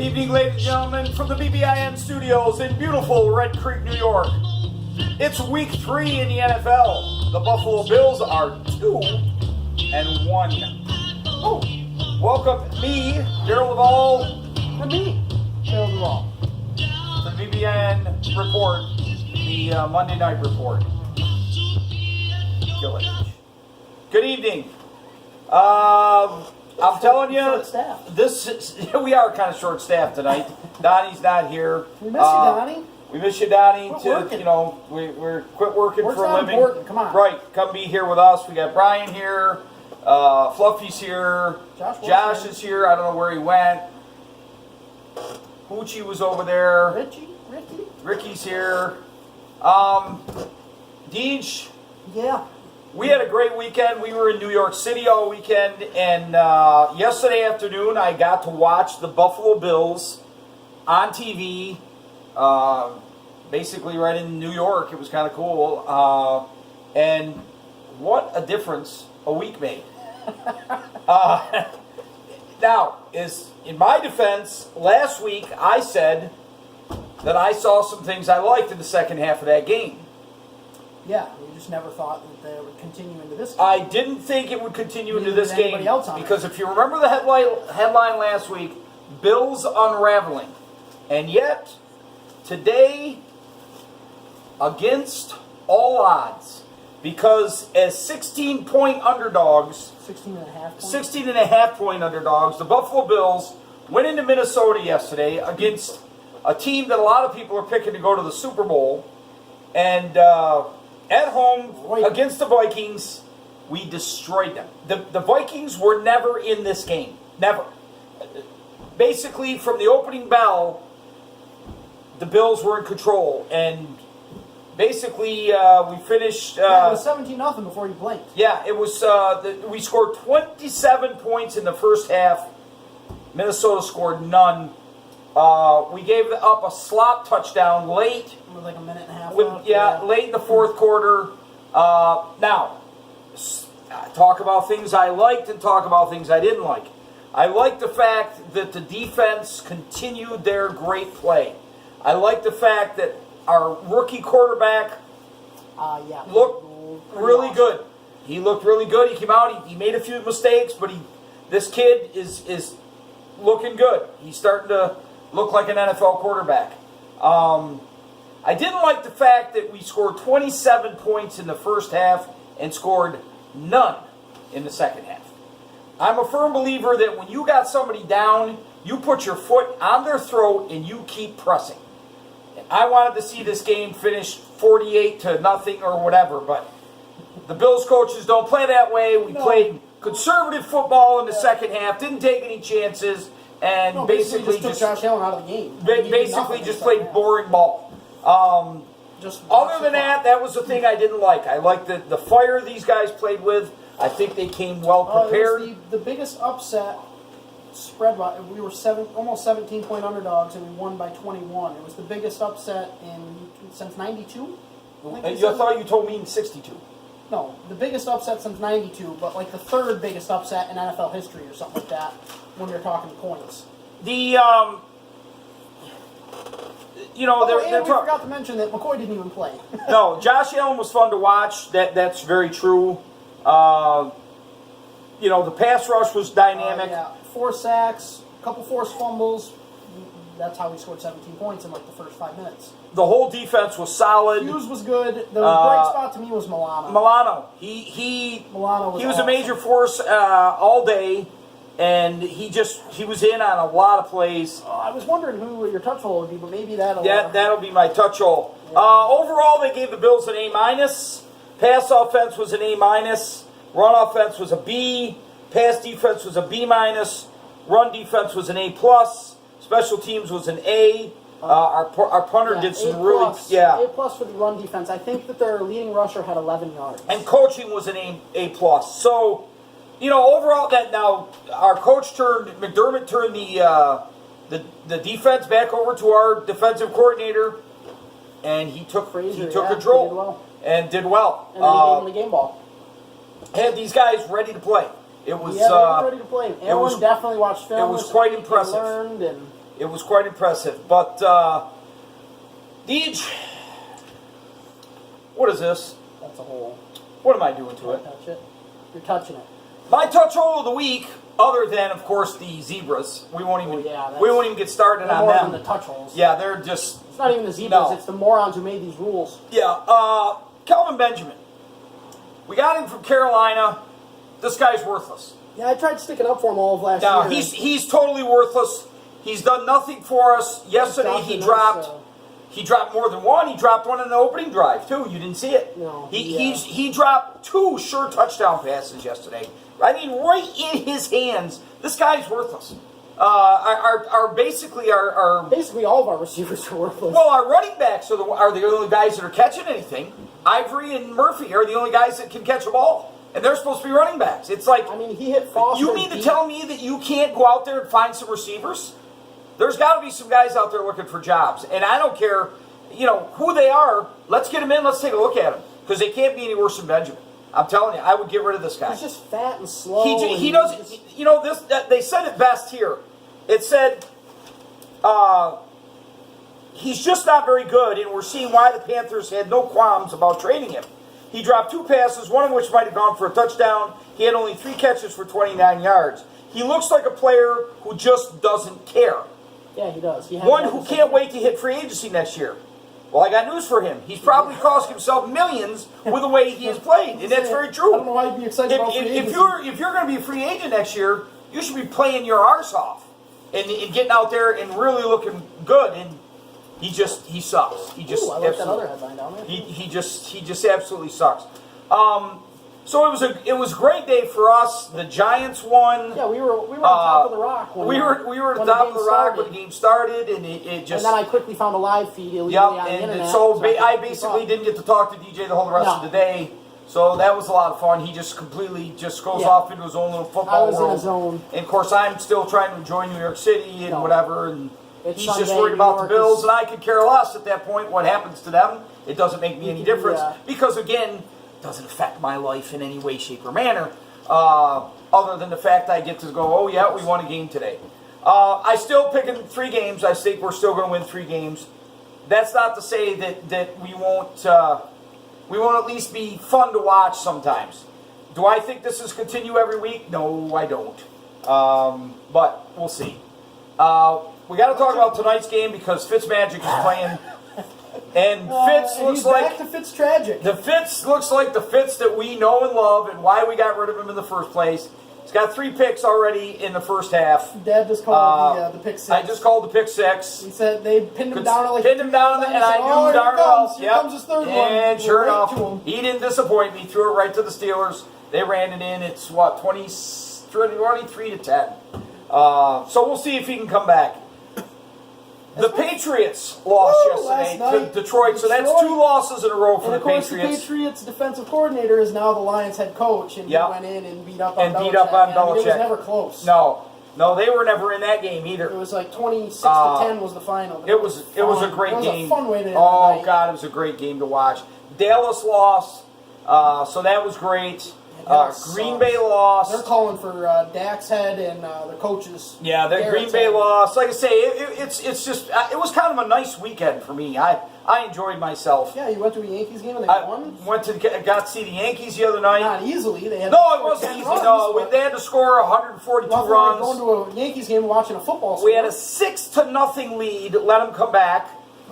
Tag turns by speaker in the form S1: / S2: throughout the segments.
S1: Evening, ladies and gentlemen, from the B.B.I.N studios in beautiful Red Creek, New York. It's week 3 in the NFL. The Buffalo Bills are 2-1. Oh, welcome me, Daryl Duvall,
S2: And me, Daryl Duvall.
S1: to the B.B.I.N report, the Monday night report. Kill it. Good evening. I'm telling you, we are kind of short-staffed tonight. Donnie's not here.
S2: We miss you, Donnie.
S1: We miss you, Donnie.
S2: Quit working.
S1: We're quit working
S2: Work's
S1: for a
S2: not
S1: living.
S2: important. Come on.
S1: Right, come be here with us. We got Brian here. Fluffy's here. Josh is here. I don't know where he went. Hoochie was over there. Ricky's here. Deej.
S2: Yeah.
S1: We had a great weekend. We were in New York City all weekend, and yesterday afternoon I got to watch the Buffalo Bills on TV, basically right in New York. It was kind of cool, and what a difference a week made. Now, in my defense, last week I said that I saw some things I liked in the second half of that game.
S2: Yeah, we just never thought that they would continue into this game.
S1: I didn't think it would continue into this game because
S2: it.
S1: if you remember the headline last week, Bills unraveling. And yet, today, against all odds, because as 16-point underdogs, 16 and a half point underdogs, the Buffalo Bills went into Minnesota yesterday against a team that a lot of people are picking to go to the Super Bowl. And at home against the Vikings, we destroyed them. The Vikings were never in this game. Never. Basically, from the opening bell, the Bills were in control. And basically, we finished...
S2: it was 17-0 before you blinked.
S1: Yeah, it was... we scored 27 points in the first half. Minnesota scored none. We gave up a slop touchdown late.
S2: With like a minute and a half
S1: left. Late in the fourth quarter. Now, talk about things I liked and talk about things I didn't like. I liked the fact that the defense continued their great play. I liked the fact that our rookie quarterback looked really good. He looked really good. He came out. He made a few mistakes, but this kid is looking good. He's starting to look like an NFL quarterback. I didn't like the fact that we scored 27 points in the first half and scored none in the second half. I'm a firm believer that when you got somebody down, you put your foot on their throat and you keep pressing. And I wanted to see this game finish 48-0 or whatever, but the Bills coaches don't play that way. We played conservative football in the second half, didn't take any chances, and basically
S2: just took Josh Allen out of the game.
S1: Basically just played boring ball. Other than that was the thing I didn't like. I liked the fire these guys played with. I think they came well prepared.
S2: It was the biggest upset spread. We were almost 17-point underdogs, and we won by 21. It was the biggest upset since '92.
S1: I thought you told me in '62.
S2: No, the biggest upset since '92, but like the third biggest upset in NFL history or something like that. When you're talking points.
S1: We
S2: forgot to mention that McCoy didn't even play.
S1: No, Josh Allen was fun to watch. That's very true. The pass rush was dynamic.
S2: 4 sacks, a couple forced fumbles. That's how we scored 17 points in like the first 5 minutes. The
S1: whole defense was solid.
S2: Hughes was good. The bright spot to me was Milano.
S1: He
S2: was
S1: awesome. A major force all day. And he was in on a lot of plays.
S2: I was wondering who your touch hole would be, but maybe that'll
S1: be my touch hole. Yeah. Overall, they gave the Bills an A-. Pass offense was an A-. Run offense was a B. Pass defense was a B-. Run defense was an A+. Special teams was an A. Our punter did some really...
S2: A+ for the run defense. I think that their leading rusher had 11 yards.
S1: And coaching was an A+. So... overall, now our coach McDermott turned the defense back over to our defensive coordinator, and he took control and did well.
S2: And then he gave him the game ball.
S1: Had these guys ready to play. It was
S2: they were ready to play. Aaron definitely watched film.
S1: It was quite impressive.
S2: Learned and
S1: It was quite impressive. But, Deej, what is this?
S2: That's a hole.
S1: What am I doing to it?
S2: Touch it. You're touching it.
S1: My touch hole of the week, other than, of course, the zebras. We won't even get started on
S2: more
S1: them.
S2: than the touch holes.
S1: Yeah, they're just...
S2: It's not even the zebras,
S1: No.
S2: it's the morons who made these rules.
S1: Yeah, Kelvin Benjamin. We got him from Carolina. This guy's worthless.
S2: Yeah, I tried sticking up for him all of last
S1: Now,
S2: year.
S1: he's totally worthless. He's done nothing for us. Yesterday he dropped more than one. He dropped one in the opening drive too. You didn't see it.
S2: No.
S1: He dropped 2 sure touchdown passes yesterday. I mean, right in his hands. This guy's worthless. Basically
S2: all of our receivers are worthless.
S1: well, our running backs are the only guys that are catching anything. Ivory and Murphy are the only guys that can catch a ball, and they're supposed to be running backs. It's like,
S2: I mean, he hit Foster.
S1: you mean to tell me that you can't go out there and find some receivers? There's got to be some guys out there looking for jobs, and I don't care, who they are. Let's get them in. Let's take a look at them, because they can't be any worse than Benjamin. I'm telling you, I would get rid of this guy.
S2: He's just fat and slow.
S1: He doesn't. They said it best here. It said, he's just not very good, and we're seeing why the Panthers had no qualms about trading him. He dropped 2 passes, one of which might have gone for a touchdown. He had only 3 catches for 29 yards. He looks like a player who just doesn't care.
S2: Yeah, he does.
S1: One who can't wait to hit free agency next year. Well, I got news for him. He's probably cost himself millions with the way he has played, and that's very true.
S2: I don't know why you'd be excited about free agency.
S1: If you're going to be a free agent next year, you should be playing your arse off and getting out there and really looking good. And he sucks. He just
S2: I like that other headline down there.
S1: he just absolutely sucks. So it was a great day for us. The Giants won.
S2: Yeah, we were on top of the rock.
S1: We were on top of the rock when the game started, and it just.
S2: And then I quickly found a live feed illegally on the internet.
S1: So I basically didn't get to talk to DJ the whole rest of the day. So that was a lot of fun. He just completely goes off into his own little football world.
S2: I was in his own.
S1: And of course, I'm still trying to enjoy New York City and whatever. And he's
S2: Sunday,
S1: just worried about the Bills, and I could care less at that point what happens to them. It doesn't make me any difference because again. Doesn't affect my life in any way, shape, or manner, other than the fact I get to go, oh yeah, we won a game today. I still picking 3 games. I think we're still going to win 3 games. That's not to say that we won't at least be fun to watch sometimes. Do I think this is continue every week? No, I don't. But we'll see. We got to talk about tonight's game because Fitzmagic is playing. And Fitz looks like
S2: back to Fitz tragic.
S1: The Fitz looks like the Fitz that we know and love, and why we got rid of him in the first place. He's got 3 picks already in the first half.
S2: Dad just called the pick 6.
S1: I just called the pick 6.
S2: He said they pinned him down
S1: and I knew darn well.
S2: Here comes his third one.
S1: And sure enough, he didn't disappoint me. Threw it right to the Steelers. They ran it in. It's 23 to 10. So we'll see if he can come back. The Patriots lost yesterday to Detroit, so that's 2 losses in a row for the Patriots.
S2: And of course, the Patriots' defensive coordinator is now the Lions' head coach, and he went in and beat up on Belichick. It was never close.
S1: No, they were never in that game either.
S2: It was like 26 to 10 was the final.
S1: It was a great game.
S2: It was a fun way to end
S1: the
S2: night.
S1: God, it was a great game to watch. Dallas lost, so that was great. Green Bay lost.
S2: They're calling for Dak's head and the coaches.
S1: Yeah, Green Bay lost. Like I say, it's just it was kind of a nice weekend for me. I enjoyed myself.
S2: Yeah, you went to a Yankees game and they won.
S1: Got to see the Yankees the other night.
S2: Not easily. They had
S1: it wasn't easy. No, they had to score 142 runs.
S2: Going to a Yankees game and watching a football score.
S1: We had a 6-0 lead. Let them come back.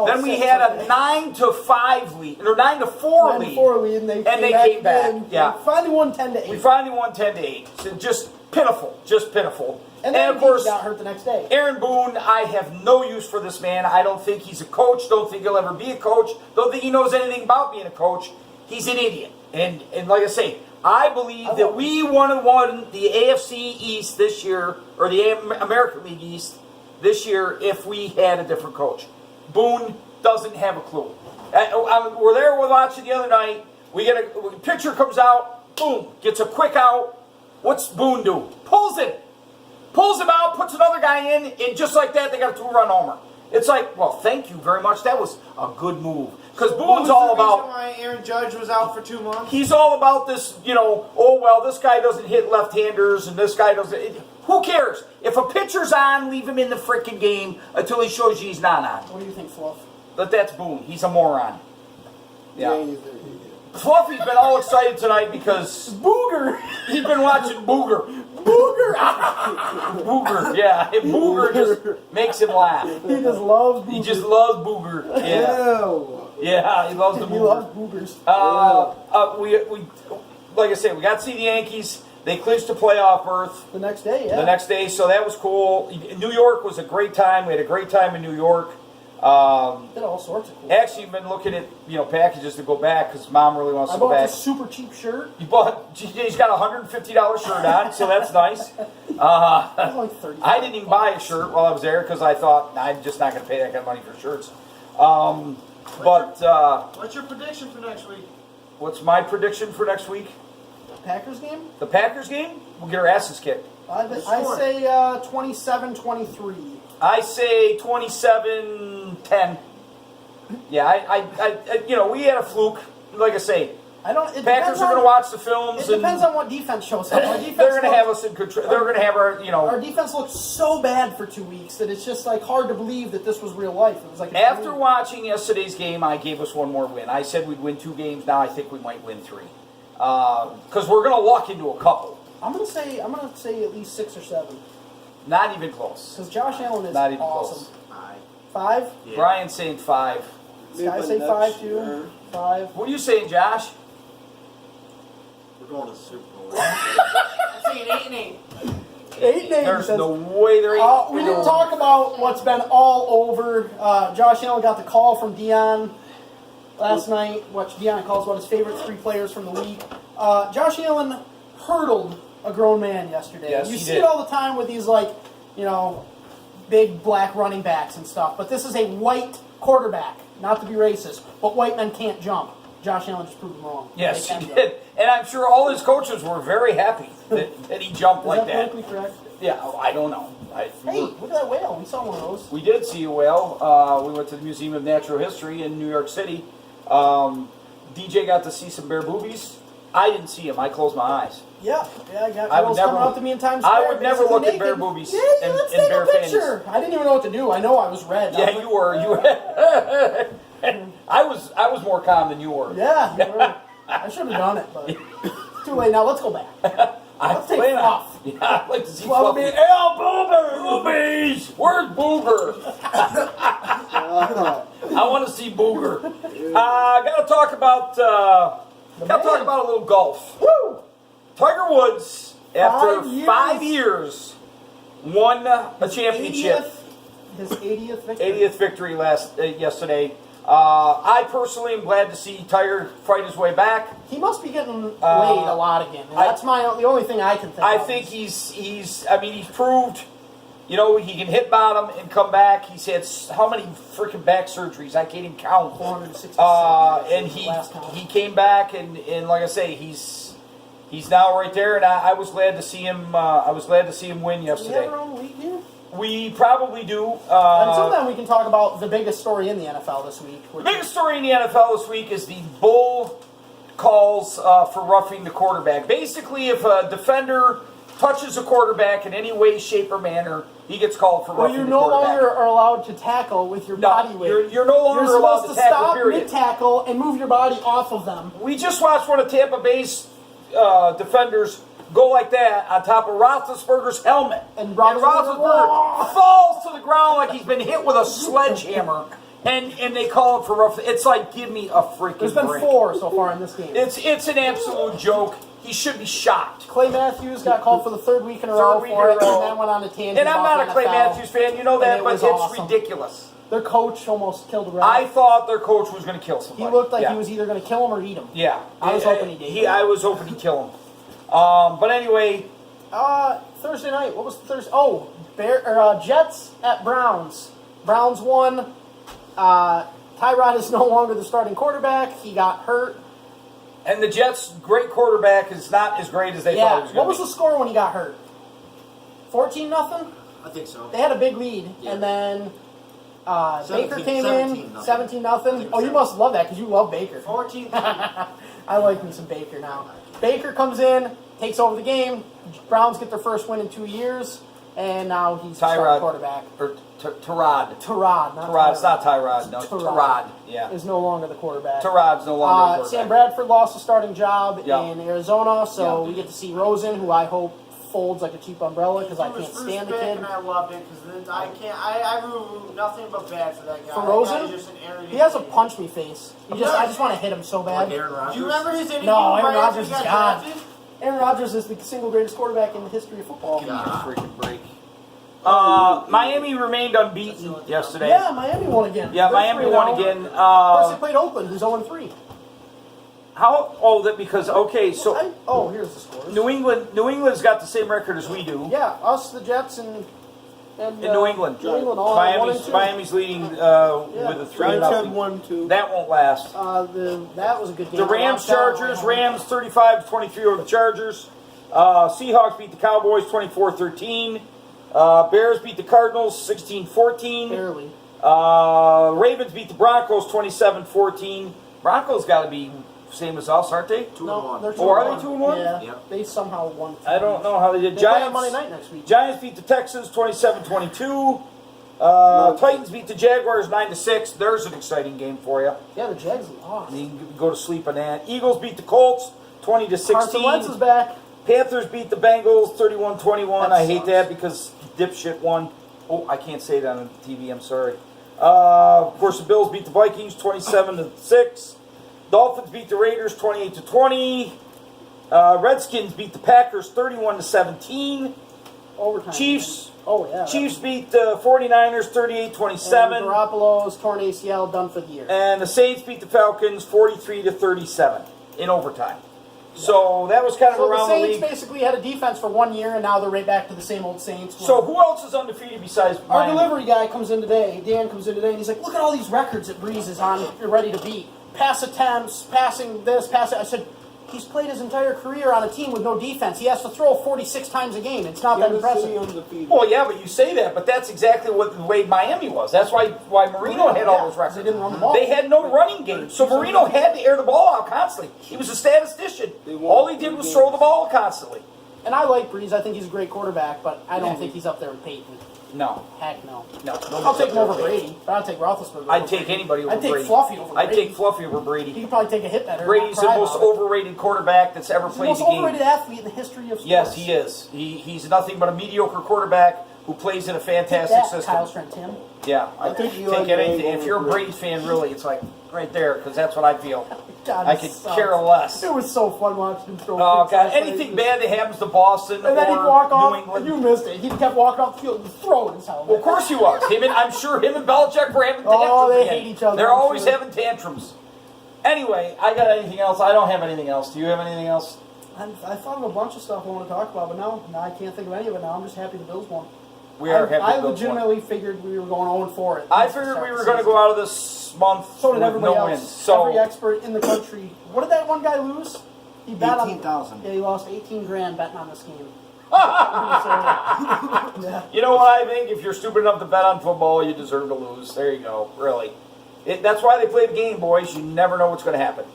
S1: Then we had a 9-5 lead, or 9-4 lead.
S2: 9-4 lead, and they came back.
S1: Yeah,
S2: we finally won 10-8.
S1: We finally won 10-8. So just pitiful,
S2: And then of course, got hurt the next day.
S1: Aaron Boone, I have no use for this man. I don't think he's a coach. Don't think he'll ever be a coach. Don't think he knows anything about being a coach. He's an idiot. And like I say, I believe that we would have won the AFC East this year, or the American League East this year, if we had a different coach. Boone doesn't have a clue. We're there, we're watching the other night. We get a pitcher comes out, boom, gets a quick out. What's Boone do? Pulls him out, puts another guy in, and just like that, they got a 2-run homer. It's like, well, thank you very much. That was a good move. Because Boone's all about.
S3: Why Aaron Judge was out for 2 months?
S1: He's all about this, this guy doesn't hit left-handers, and this guy doesn't. Who cares? If a pitcher's on, leave him in the freaking game until he shows you he's not on.
S2: What do you think, Fluff?
S1: But that's Boone. He's a moron. Yeah.
S3: he's there.
S1: Fluffy's been all excited tonight because
S2: Booger!
S1: he's been watching Booger.
S2: Booger!
S1: Booger, yeah. Booger just makes him laugh.
S2: He just loves Booger.
S1: He just loves Booger. Yeah.
S3: Ew.
S1: Yeah, he loves the
S2: He
S1: Booger.
S2: loves Boogers.
S1: We like I said, we got to see the Yankees. They clinched the playoff berth
S2: The next day, yeah.
S1: the next day, so that was cool. New York was a great time. We had a great time in New York.
S2: Did all sorts of cool.
S1: Actually, been looking at packages to go back because Mom really wants
S2: I
S1: to go
S2: bought
S1: back.
S2: this super cheap shirt.
S1: You bought? He's got a $150 shirt on, so that's nice.
S2: It was like 30.
S1: I didn't even buy a shirt while I was there because I thought I'm just not going to pay that kind of money for shirts.
S3: What's your prediction for next week?
S1: What's my prediction for next week?
S2: Packers game?
S1: The Packers game? We'll get our asses kicked.
S2: I say 27-23.
S1: I say 27-10. Yeah, I we had a fluke. Like I say,
S2: I don't. It
S1: Packers
S2: depends
S1: are going to
S2: on-
S1: watch the films.
S2: It depends on what defense shows up. Our defense
S1: They're going to
S2: looked-
S1: have us in control. They're going to have our,
S2: Our defense looked so bad for 2 weeks that it's just like hard to believe that this was real life. It was like
S1: After watching yesterday's game, I gave us one more win. I said we'd win 2 games. Now I think we might win 3. Because we're going to luck into a couple.
S2: I'm gonna say at least 6 or 7
S1: Not even close.
S2: because Josh Allen is
S1: Not even
S2: awesome.
S1: close.
S2: 5.
S3: Yeah.
S1: Brian's saying 5.
S2: Sky say 5 too. 5.
S1: What are you saying, Josh?
S3: We're going to the Super Bowl.
S4: I'm saying 8 and 8.
S2: 8 names.
S1: There's no way there ain't.
S2: We didn't talk about what's been all over. Josh Allen got the call from Dion last night, what Dion calls one of his favorite 3 players from the week. Josh Allen hurdled a grown man yesterday.
S1: Yes,
S2: you
S1: he
S2: see
S1: did.
S2: it all the time with these big black running backs and stuff, but this is a white quarterback. Not to be racist, but white men can't jump. Josh Allen just proved them wrong.
S1: Yes,
S2: They
S1: he
S2: can
S1: did. And I'm sure all his coaches were very happy that he jumped
S2: Jump.
S1: like
S2: Is that
S1: that.
S2: politically correct?
S1: Yeah, I don't know.
S2: Hey, look at that whale. We saw one of those.
S1: We did see a whale. We went to the Museum of Natural History in New York City. DJ got to see some bear boobies. I didn't see them. I closed my eyes.
S2: Yeah, I got
S1: I would
S2: girls
S1: never
S2: coming up
S1: look-
S2: to me in Times
S1: I
S2: Square.
S1: would never
S2: basically
S1: look at
S2: naked.
S1: bear boobies
S2: Yeah,
S1: and-
S2: let's
S1: and
S2: take
S1: bear
S2: a picture. I didn't even know what to do. I know I was red. I
S1: Yeah,
S2: was like,
S1: you were. You were. I was more calm than you were.
S2: Yeah, you were. I should have done it, but too late. Now let's go back. Let's take
S1: plan on-
S2: Fluff.
S1: Yeah, I'd like to see
S2: Fluffy.
S1: Fluffy. Boobies! Where's Booger? I want to see Booger. Got to talk about. Got to talk
S2: man.
S1: about a little golf.
S2: Woo!
S1: Tiger Woods, after
S2: 5 years.
S1: 5 years, won a championship.
S2: His 80th victory.
S1: 80th victory yesterday. I personally am glad to see Tiger fight his way back.
S2: He must be getting laid a lot again. That's the only thing I can think
S1: I
S2: of.
S1: think he's proved, he can hit bottom and come back. He's had how many freaking back surgeries? I can't even count.
S2: 467.
S1: And
S2: Last count.
S1: he came back and like I say, he's now right there, and I was glad to see him. I was glad to see him win
S2: Do we have
S1: yesterday.
S2: our own league here?
S1: We probably do.
S2: Until then, we can talk about the biggest story in the NFL this week.
S1: The biggest story in the NFL this week is the bull calls for roughing the quarterback. Basically, if a defender touches a quarterback in any way, shape, or manner, he gets called for
S2: Well,
S1: roughing
S2: you
S1: the
S2: no
S1: quarterback.
S2: longer are allowed to tackle with your body weight.
S1: You're no longer
S2: You're
S1: allowed
S2: supposed
S1: to
S2: to
S1: tackle,
S2: stop
S1: period.
S2: mid-tackle and move your body off of them.
S1: We just watched one of Tampa Bay's defenders go like that on top of Roethlisberger's helmet.
S2: And
S1: Roethlisberger falls to the ground like he's been hit with a sledgehammer. And they call it for rough. It's like, give me a freaking
S2: There's been
S1: break.
S2: 4 so far in this game.
S1: It's an absolute joke. He should be shot.
S2: Clay Matthews got called for the 3rd week in a row
S1: week
S2: for
S1: in
S2: it,
S1: a row.
S2: and then went on a tangent.
S1: And I'm
S2: about
S1: not a
S2: the
S1: Clay
S2: NFL.
S1: Matthews fan, you know that,
S2: And it
S1: but
S2: was
S1: it's
S2: awesome.
S1: ridiculous.
S2: Their coach almost killed a ref.
S1: I thought their coach was going to kill
S2: He
S1: somebody.
S2: looked like
S1: Yeah.
S2: he was either going to kill him or eat him.
S1: Yeah.
S2: I was hoping he did.
S1: I was hoping he'd kill him. But anyway,
S2: Thursday night. What was Thursday? Oh, Jets at Browns. Browns won. Tyrod is no longer the starting quarterback. He got hurt.
S1: and the Jets' great quarterback is not as great as they thought he
S2: Yeah.
S1: was
S2: What
S1: going
S2: was
S1: to
S2: the
S1: be.
S2: score when he got hurt? 14-0.
S3: I think so.
S2: They had a big lead,
S3: Yeah.
S2: and then Baker came in 17-0. Oh, you must love that because you love Baker.
S4: 14.
S2: I like me some Baker now. Baker comes in, takes over the game. Browns get their first win in 2 years, and now he's starting quarterback.
S1: Or Tyrod.
S2: Tyrod, not
S1: Tyrod. It's not
S2: Tyrod.
S1: Tyrod. No, Tyrod. Yeah.
S2: Is no longer the quarterback.
S1: Tyrod's no longer the quarterback.
S2: Sam Bradford lost the starting job
S1: Yeah.
S2: in Arizona, so
S1: Yeah.
S2: we get to see Rosen, who I hope folds like a cheap umbrella because I
S4: He was
S2: can't
S4: Bruce
S2: stand the
S4: Beck,
S2: kid.
S4: and I loved it because I can't. I root nothing but bad for that guy.
S2: For
S4: That
S2: Rosen?
S4: guy is just an arrogant
S2: He has a
S4: idiot.
S2: punch me face. I just want to hit him so bad.
S3: Aaron Rodgers.
S4: Do you remember his interview?
S2: No, Aaron
S4: right after
S2: Rodgers
S4: he
S2: is
S4: got
S2: gone.
S4: drafted?
S2: Aaron Rodgers is the single greatest quarterback in the history of football.
S1: Give me a freaking break. Miami remained unbeaten yesterday.
S2: Yeah, Miami won again.
S1: Yeah,
S2: They're
S1: Miami
S2: 3-0.
S1: won again.
S2: Of course, they played Oakland, who's 0-3.
S1: How? Oh, that because okay, so
S2: Here's the scores.
S1: New England's got the same record as we do.
S2: Yeah, us, the Jets, and
S1: In New England,
S2: New England all have 1 and 2.
S1: Miami's leading with a 3-0.
S3: 1-2.
S1: That won't last.
S2: That was a good game.
S1: The Rams, Chargers, Rams 35-23 over the Chargers. Seahawks beat the Cowboys 24-13. Bears beat the Cardinals 16-14.
S2: Barely.
S1: Ravens beat the Broncos 27-14. Broncos got to be same as us, aren't they?
S3: 2-1.
S2: They're 2-1.
S1: Or are they 2-1?
S2: Yeah,
S3: Yep.
S2: they somehow won.
S1: I don't know how they did.
S2: They play on
S1: Giants
S2: Monday night next week.
S1: Giants beat the Texans 27-22. Titans beat the Jaguars 9-6. There's an exciting game for you.
S2: Yeah, the Jags lost.
S1: You can go to sleep on that. Eagles beat the Colts 20-16.
S2: Carson Wentz is back.
S1: Panthers beat the Bengals 31-21.
S2: That
S1: I hate
S2: sucks.
S1: that because dipshit won. Oh, I can't say that on TV. I'm sorry. Of course, the Bills beat the Vikings 27-6. Dolphins beat the Raiders 28-20. Redskins beat the Packers 31-17.
S2: Overtime.
S1: Chiefs.
S2: Oh, yeah.
S1: Chiefs beat the 49ers
S2: And
S1: 38-27.
S2: Garoppolo's torn ACL, done for the year.
S1: And the Saints beat the Falcons 43-37 in overtime. So that was kind of
S2: So the
S1: around the
S2: Saints
S1: league.
S2: basically had a defense for 1 year, and now they're right back to the same old Saints.
S1: So who else is undefeated besides
S2: Our
S1: Miami?
S2: delivery guy comes in today. Dan comes in today, and he's like, "Look at all these records that Breeze is on. You're ready to beat. Pass attempts, passing this, pass that." I said, "He's played his entire career on a team with no defense. He has to throw 46 times a game. It's not that impressive."
S1: Well, yeah, but you say that, but that's exactly what the way Miami was. That's why Marino had all those records.
S2: They didn't run the ball.
S1: They had no running game, so Marino had to air the ball out constantly. He was a statistician. All he did was throw the ball constantly.
S2: And I like Breeze. I think he's a great quarterback, but I don't think he's up there with Peyton.
S1: No,
S2: Heck no.
S1: no.
S2: I'll take him over Brady, but I'll take Roethlisberger.
S1: I'd
S2: over
S1: take
S2: Brady.
S1: anybody over
S2: I'd take
S1: Brady.
S2: Fluffy over
S1: I'd
S2: Brady.
S1: take Fluffy over
S2: He
S1: Brady.
S2: could probably take a hit better.
S1: Brady's the most overrated quarterback that's ever
S2: He's the
S1: played
S2: most
S1: the game.
S2: overrated athlete in the history of sports.
S1: Yes, he is. He's nothing but a mediocre quarterback who plays in a
S2: Take
S1: fantastic
S2: that,
S1: system.
S2: Kyle Trentim.
S1: Yeah,
S3: I think
S1: take
S3: Eli
S1: anything.
S3: Manning
S1: If you're a
S3: over
S1: Braves fan, really, it's like right there because that's what I feel.
S2: God,
S1: I
S2: it
S1: could
S2: sucks.
S1: care less.
S2: It was so fun watching him throw.
S1: Oh
S2: picks
S1: God!
S2: last night.
S1: Anything bad that happens to Boston
S2: And then he'd
S1: or
S2: walk
S1: New
S2: off, and
S1: England.
S2: you missed it. He kept walking off the field and throwing his helmet.
S1: Well, of course he was. I'm sure him and Belichick were having tantrums.
S2: Oh, they
S1: again.
S2: hate each other,
S1: They're
S2: I'm
S1: always
S2: sure.
S1: having tantrums. Anyway, I got anything else? I don't have anything else. Do you have anything else?
S2: I thought of a bunch of stuff I want to talk about, but no, I can't think of any of it now. I'm just happy the Bills won.
S1: We are happy.
S2: I
S1: the Bills won.
S2: legitimately figured we were going 0-4.
S1: I figured we were going to go out of this month
S2: So did
S1: with
S2: everybody
S1: no
S2: else.
S1: wins. So
S2: Every expert in the country. What did that one guy lose? He bet on
S3: 18,000.
S2: Yeah, he lost 18 grand betting on this game. Yeah.
S1: you know what I think? If you're stupid enough to bet on football, you deserve to lose. There you go. Really. That's why they play the game, boys. You never know what's going to happen.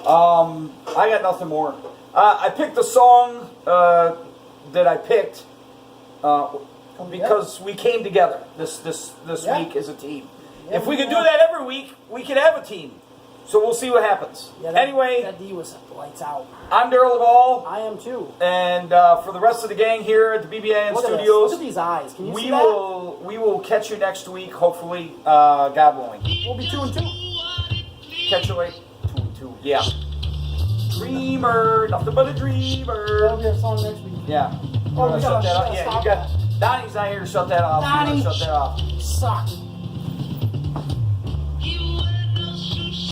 S1: I got nothing more. I picked the song that I picked because we came together this
S2: Yeah.
S1: week as a team.
S2: Yeah,
S1: If we could do
S2: yeah.
S1: that every week, we could have a team. So we'll see what happens.
S2: Yeah, that,
S1: Anyway,
S2: that D was lights out.
S1: I'm Daryl Duvall,
S2: I am too.
S1: and for the rest of the gang here at the B.B.I.N.
S2: Look at this.
S1: Studios,
S2: Look at these eyes. Can you see
S1: we
S2: that?
S1: will catch you next week, hopefully, God willing.
S2: We'll be 2-2.
S1: Catch you later. 2-2. Yeah. Dreamer, nothing but a dreamer.
S2: That'll be our song next week.
S1: Yeah.
S2: Oh, we
S1: Shut
S2: gotta
S1: that off. Yeah,
S2: stop
S1: you got. Donnie's not here to shut that off. You
S2: Donnie.
S1: gotta shut that off.
S2: Suck.